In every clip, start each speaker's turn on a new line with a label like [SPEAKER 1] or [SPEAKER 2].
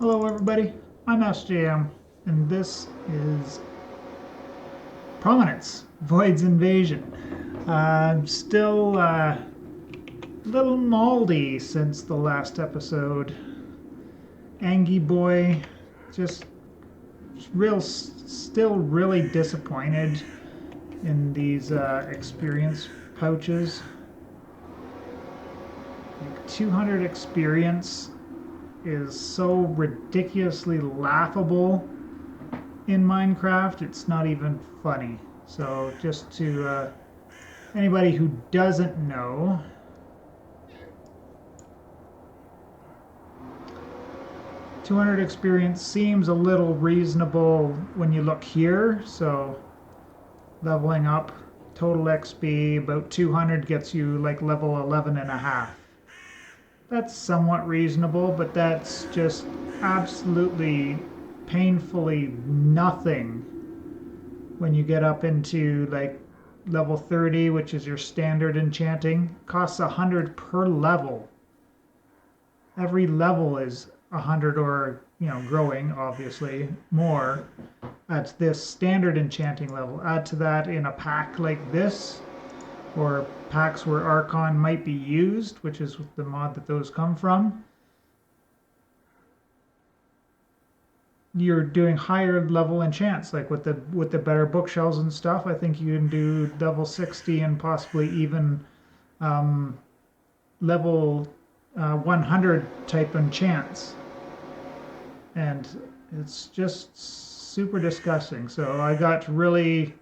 [SPEAKER 1] Hello everybody, I'm SJM, and this is Prominence, Void's Invasion. I'm still a little Maldy since the last episode. Angie boy, just still really disappointed in these experience pouches. Like 200 experience is so ridiculously laughable in Minecraft, it's not even funny. So just to anybody who doesn't know, 200 experience seems a little reasonable when you look here. So leveling up, total XP, about 200 gets you like level 11 and a half. That's somewhat reasonable, but that's just absolutely painfully nothing when you get up into like level 30, which is your standard enchanting. Costs 100 per level. Every level is 100, or growing obviously more at this standard enchanting level. Add to that in a pack like this, or packs where Archon might be used, which is the mod that those come from. You're doing higher level enchants, like with the better bookshelves and stuff. I think you can do level 60 and possibly even level 100 type enchants, and it's just super disgusting. So I got really,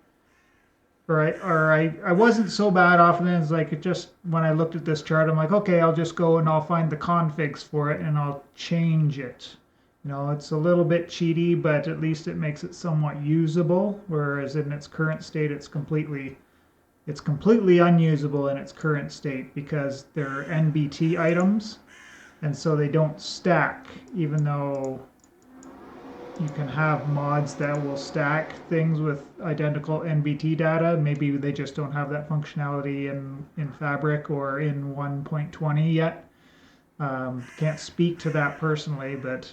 [SPEAKER 1] I wasn't so bad off, and then it's like, it just, when I looked at this chart, I'm like, okay, I'll just go and I'll find the configs for it and I'll change it. It's a little bit cheaty, but at least it makes it somewhat usable, whereas in its current state it's completely unusable in its current state because they're NBT items, and so they don't stack, even though you can have mods that will stack things with identical NBT data. Maybe they just don't have that functionality in Fabric or in 1.20 yet. Can't speak to that personally, but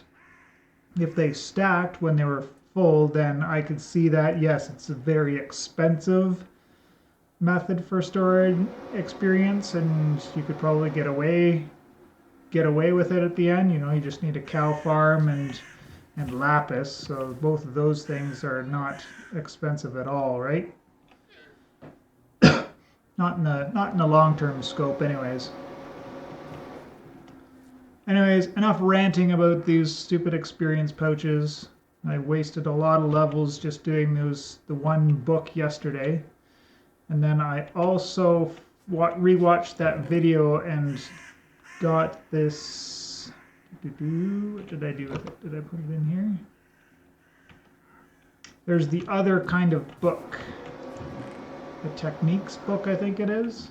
[SPEAKER 1] if they stacked when they were full, then I could see that, yes, it's a very expensive method for storing experience, and you could probably get away with it at the end. You just need a cow farm and lapis, so both of those things are not expensive at all, right? Not in the long-term scope anyways. Anyways, enough ranting about these stupid experience pouches. I wasted a lot of levels just doing the one book yesterday. And then I also rewatched that video and got this. What did I do with it? Did I put it in here? There's the other kind of book. The techniques book, I think it is.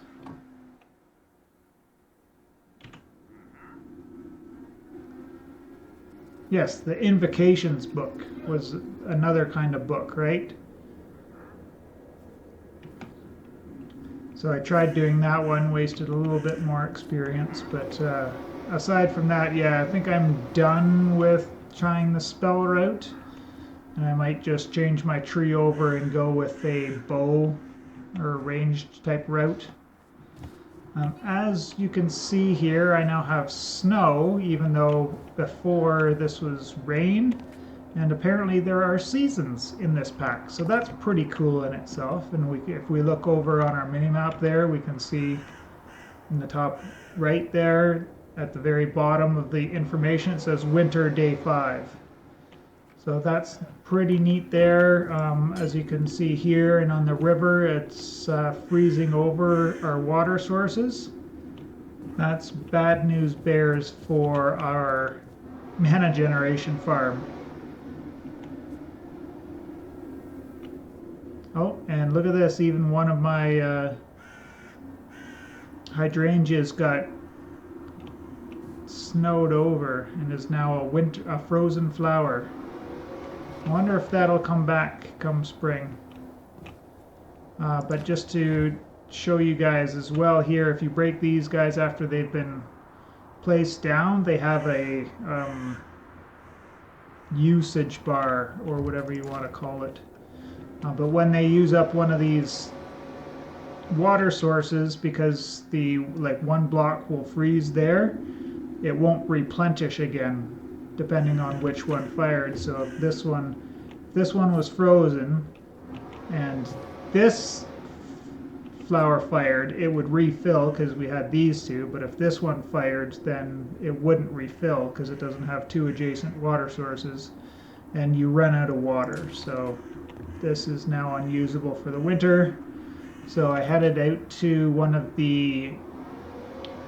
[SPEAKER 1] Yes, the invocations book was another kind of book, right? So I tried doing that one, wasted a little bit more experience, but aside from that, yeah, I think I'm done with trying the spell route, and I might just change my tree over and go with a bow or ranged type route. As you can see here, I now have snow, even though before this was rain. And apparently there are seasons in this pack, so that's pretty cool in itself. And if we look over on our mini-map there, we can see in the top right there, at the very bottom of the information, it says Winter Day 5. So that's pretty neat there. As you can see here and on the river, it's freezing over our water sources. That's bad news bears for our mana generation farm. Oh, and look at this, even one of my hydrangeas got snowed over and is now a frozen flower. I wonder if that'll come back come spring. But just to show you guys as well here, if you break these guys after they've been placed down, they have a usage bar or whatever you want to call it. But when they use up one of these water sources, because the one block will freeze there, it won't replenish again depending on which one fired. So if this one was frozen and this flower fired, it would refill because we had these two, but if this one fired, then it wouldn't refill because it doesn't have two adjacent water sources, and you run out of water. So this is now unusable for the winter. So I headed out to one of the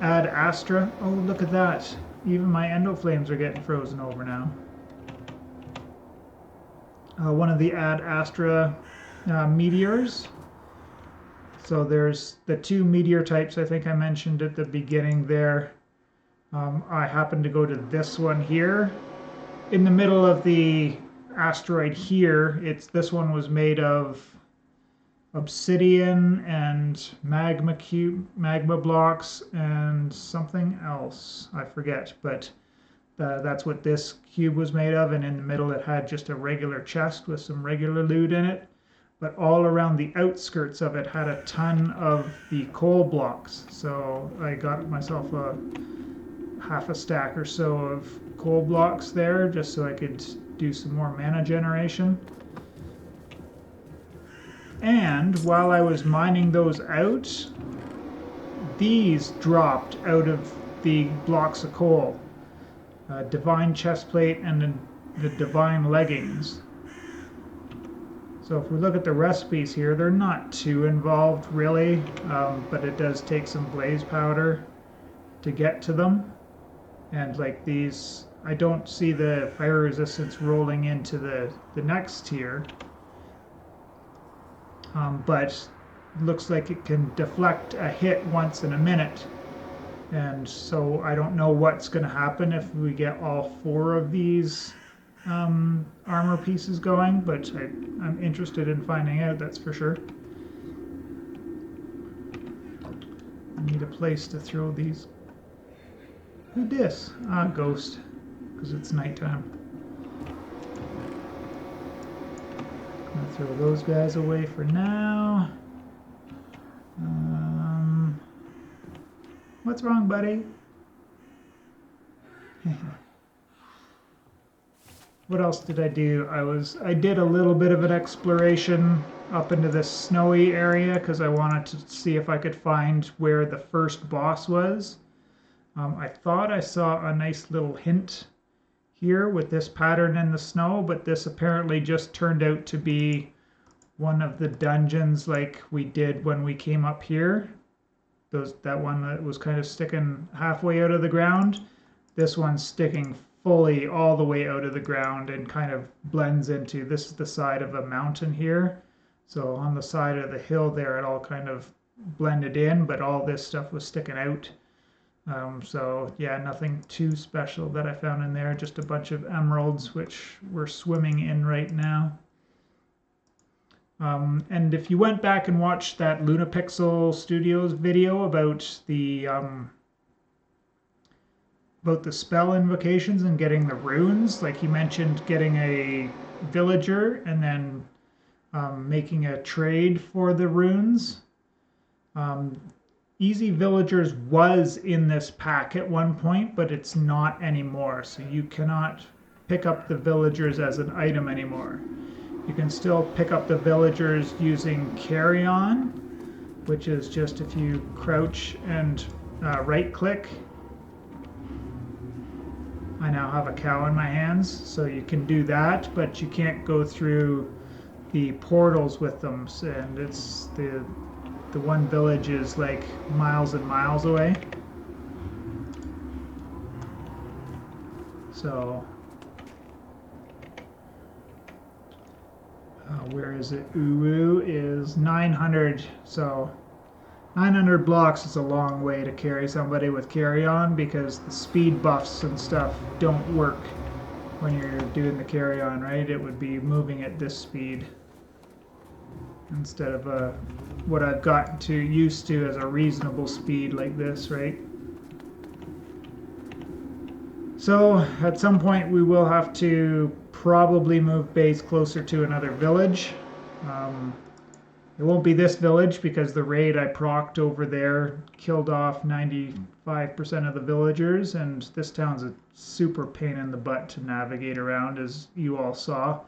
[SPEAKER 1] Ad Astra. Oh, look at that. Even my endo flames are getting frozen over now. One of the Ad Astra meteors. So there's the two meteor types I think I mentioned at the beginning there. I happened to go to this one here. In the middle of the asteroid here, this one was made of obsidian and magma blocks and something else I forget, but that's what this cube was made of, and in the middle it had just a regular chest with some regular loot in it, but all around the outskirts of it had a ton of the coal blocks. So I got myself a half a stack or so of coal blocks there just so I could do some more mana generation. And while I was mining those out, these dropped out of the blocks of coal. Divine chestplate and the divine leggings. So if we look at the recipes here, they're not too involved really, but it does take some blaze powder to get to them. And like these, I don't see the fire resistance rolling into the next tier. But looks like it can deflect a hit once in a minute, and so I don't know what's going to happen if we get all 4 of these armor pieces going, but I'm interested in finding out, that's for sure. I need a place to throw these. Who dis? Ah, ghost, because it's nighttime. I'm gonna throw those guys away for now. What's wrong, buddy? What else did I do? I did a little bit of an exploration up into this snowy area because I wanted to see if I could find where the first boss was. I thought I saw a nice little hint here with this pattern in the snow, but this apparently just turned out to be one of the dungeons like we did when we came up here. That one that was kind of sticking halfway out of the ground. This one's sticking fully all the way out of the ground and kind of blends into, this is the side of a mountain here. So on the side of the hill there, it all kind of blended in, but all this stuff was sticking out. So yeah, nothing too special that I found in there, just a bunch of emeralds, which we're swimming in right now. And if you went back and watched that Lunapixel Studios video about the spell invocations and getting the runes, like he mentioned getting a villager and then making a trade for the runes. Easy Villagers was in this pack at one point, but it's not anymore. So you cannot pick up the villagers as an item anymore. You can still pick up the villagers using carry on, which is just if you crouch and right click. I now have a cow in my hands, so you can do that, but you can't go through the portals with them. And it's the one village is like miles and miles away. So, where is it? Uru is 900. So 900 blocks is a long way to carry somebody with carry-on because the speed buffs and stuff don't work when you're doing the carry-on, right? It would be moving at this speed instead of what I've gotten used to as a reasonable speed like this, right? So So at some point we will have to probably move base closer to another village. Um, it won't be this village because the raid I procced over there killed off 95% of the villagers, and this town's a super pain in the butt to navigate around, as you all saw.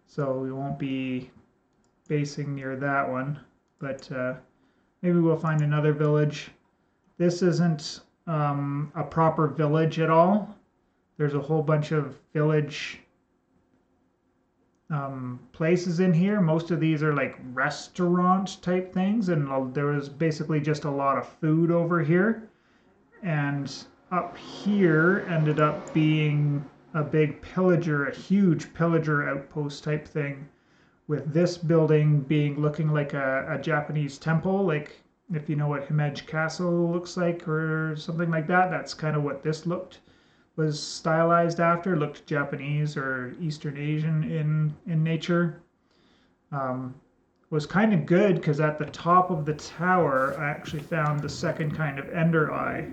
[SPEAKER 1] So we won't be basing near that one, but maybe we'll find another village. This isn't a proper village at all. There's a whole bunch of village places in here. Most of these are like restaurant type things, and there was basically just a lot of food over here. And up here ended up being a big pillager, a huge pillager outpost type thing, with this building being looking like a Japanese temple, like if you know what Himeji Castle looks like or something like that. That's kind of what this was stylized after. Looked Japanese or Eastern Asian in nature. Was kind of good because at the top of the tower I actually found the second kind of ender eye.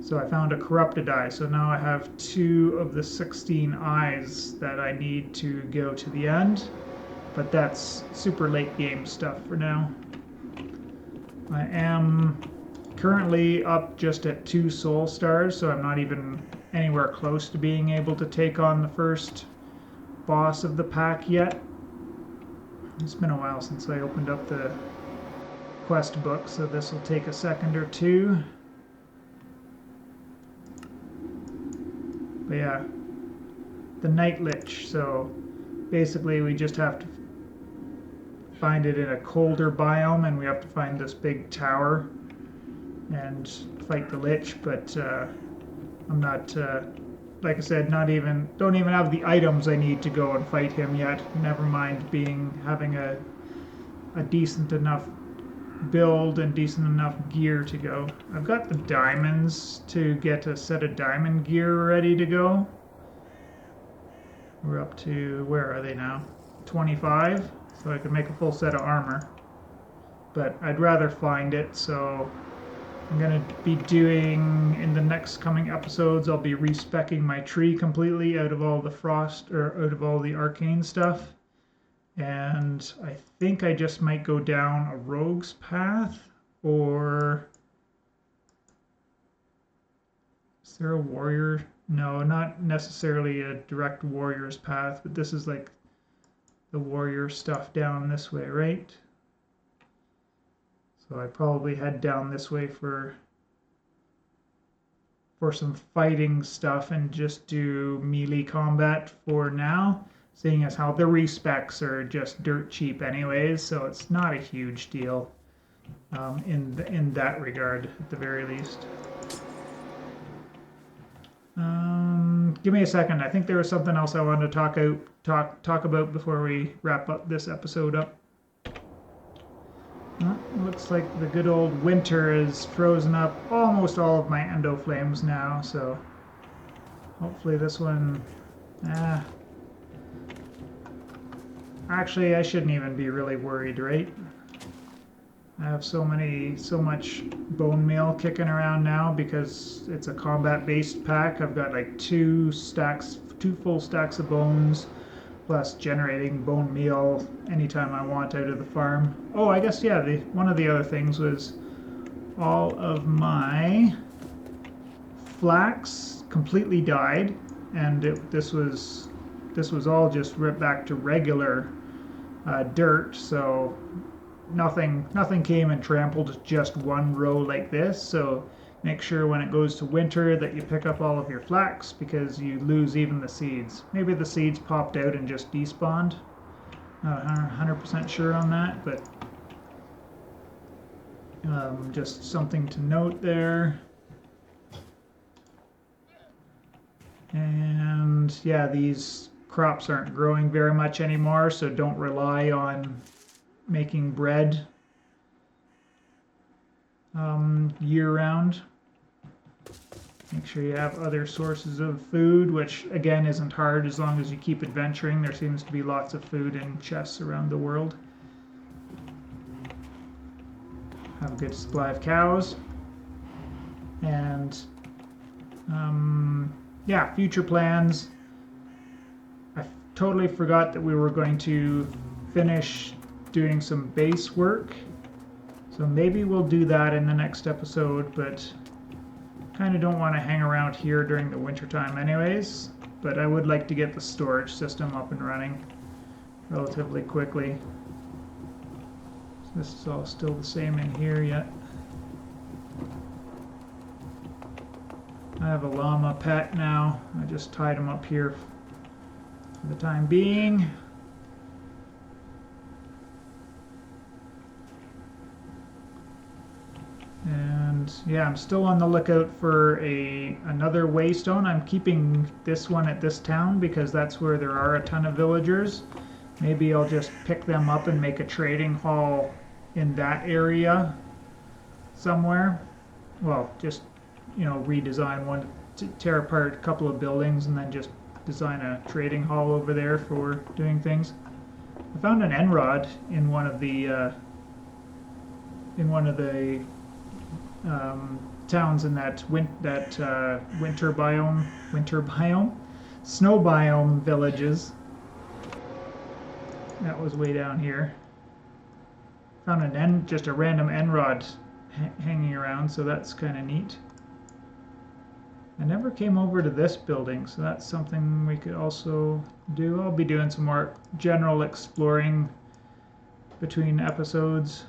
[SPEAKER 1] So I found a corrupted eye. So now I have 2 of the 16 eyes that I need to go to the end. But that's super late game stuff for now. I am currently up just at 2 soul stars, so I'm not even anywhere close to being able to take on the first boss of the pack yet. It's been a while since I opened up the quest book, so this will take a second or two. But yeah, the Night Lich, so basically we just have to find it in a colder biome, and we have to find this big tower and fight the Lich, but I'm not, like I said, don't even have the items I need to go and fight him yet. Never mind having a decent enough build and decent enough gear to go. I've got the diamonds to get a set of diamond gear ready to go. We're up to, where are they now? 25, so I could make a full set of armor. But I'd rather find it, so I'm going to be doing, in the next coming episodes, I'll be respecking my tree completely out of all the frost, or out of all the arcane stuff. And I think I just might go down a rogue's path, or is there a warrior? No, not necessarily a direct warrior's path, but this is like the warrior stuff down this way, right? So I probably head down this way for some fighting stuff and just do melee combat for now, seeing as how the respecs are just dirt cheap anyways, so it's not a huge deal in that regard at the very least. Give me a second. I think there was something else I wanted to talk about before we wrap up this episode up. Looks like the good old winter is frozen up almost all of my endo flames now, so hopefully this one, actually I shouldn't even be really worried, right? I have so much bone meal kicking around now because it's a combat based pack. I've got like 2 full stacks of bones, plus generating bone meal anytime I want out of the farm. Oh, I guess, yeah, one of the other things was all of my flax completely died, and this was all just ripped back to regular dirt, so nothing came and trampled just one row like this. So make sure when it goes to winter that you pick up all of your flax, because you lose even the seeds. Maybe the seeds popped out and just despawned. Not 100% sure on that, but just something to note there. And yeah, these crops aren't growing very much anymore, so don't rely on making bread year-round. Make sure you have other sources of food, which again isn't hard as long as you keep adventuring. There seems to be lots of food in chests around the world. Have a good supply of cows. And yeah, future plans. I totally forgot that we were going to finish doing some base work. So maybe we'll do that in the next episode, but kind of don't want to hang around here during the winter time anyways. But I would like to get the storage system up and running relatively quickly. So this is all still the same in here yet. I have a llama pet now. I just tied him up here for the time being. And yeah, I'm still on the lookout for another waystone. I'm keeping this one at this town because that's where there are a ton of villagers. Maybe I'll just pick them up and make a trading hall in that area somewhere. Well, just, you know, redesign one, tear apart a couple of buildings and then just design a trading hall over there for doing things. I found an end rod in one of the towns in that winter biome, snow biome villages. That was way down here. Found just a random end rod hanging around, so that's kind of neat. I never came over to this building, so that's something we could also do. I'll be doing some more general exploring between episodes.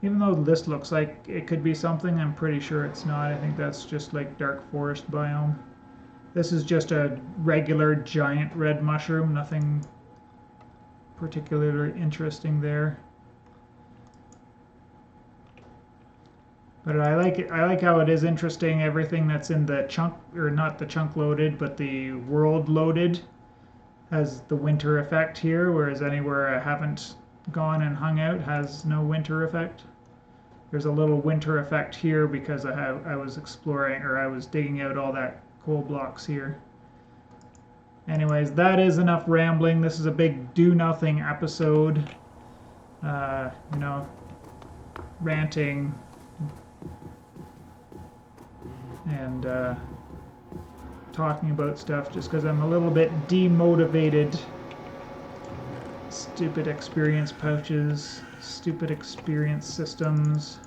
[SPEAKER 1] Even though this looks like it could be something, I'm pretty sure it's not. I think that's just like dark forest biome. This is just a regular giant red mushroom, nothing particularly interesting there. But I like it. I like how it is interesting. Everything that's in the chunk, or not the chunk loaded, but the world loaded, has the winter effect here, whereas anywhere I haven't gone and hung out has no winter effect. There's a little winter effect here because I was exploring, or I was digging out all that coal blocks here. Anyways, that is enough rambling. This is a big do-nothing episode. You know, ranting and talking about stuff just because I'm a little bit demotivated. Stupid experience pouches, stupid experience systems.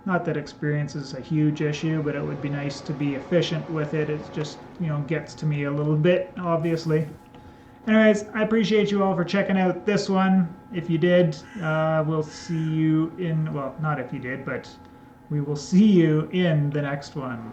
[SPEAKER 1] Not that experience is a huge issue, but it would be nice to be efficient with it. It just, you know, gets to me a little bit, obviously. Anyways, I appreciate you all for checking out this one. If you did, we'll see you in, well, not if you did, but we will see you in the next one.